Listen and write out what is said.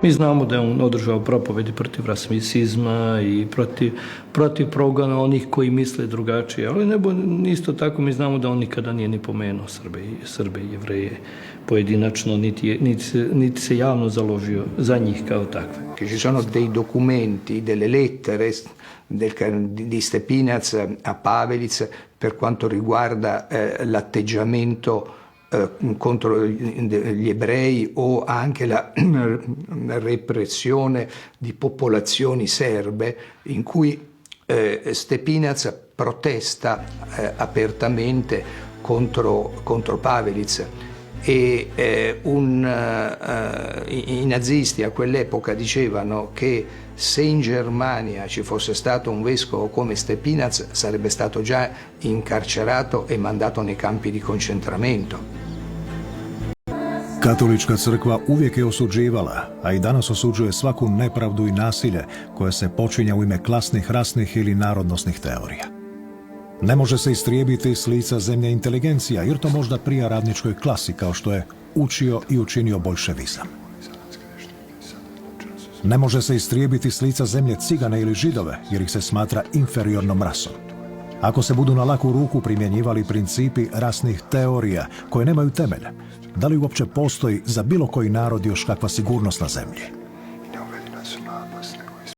Mi znamo da je on održao propovedi protiv rasizma i protiv progona onih koji misle drugačije, ali isto tako mi znamo da on nikada nije ni pomenuo Srbe i Jevreje pojedinačno, niti se javno založio za njih kao takve. Ci sono dei documenti, delle lettere di Stepinac a Pavelic per quanto riguarda l'atteggiamento contro gli ebrei o anche la repressione di popolazioni serbe in cui Stepinac protesta apertamente contro Pavelic e i nazisti a quell'epoca dicevano che se in Germania ci fosse stato un vescovo come Stepinac sarebbe stato già incarcerato e mandato nei campi di concentramento. Katolička crkva uvijek je osuđivala, a i danas osuđuje svaku nepravdu i nasilje koje se počinja u ime klasnih, rasnih ili narodnosnih teorija. Ne može se istrijebiti s lica zemlje inteligencija, jer to možda prija radničkoj klasi kao što je učio i učinio boljševizam. Ne može se istrijebiti s lica zemlje cigane ili židove, jer ih se smatra inferiornom rasom. Ako se budu na laku ruku primjenjivali principi rasnih teorija koje nemaju temelja, da li uopće postoji za bilo koji narod još kakva sigurnost na zemlji?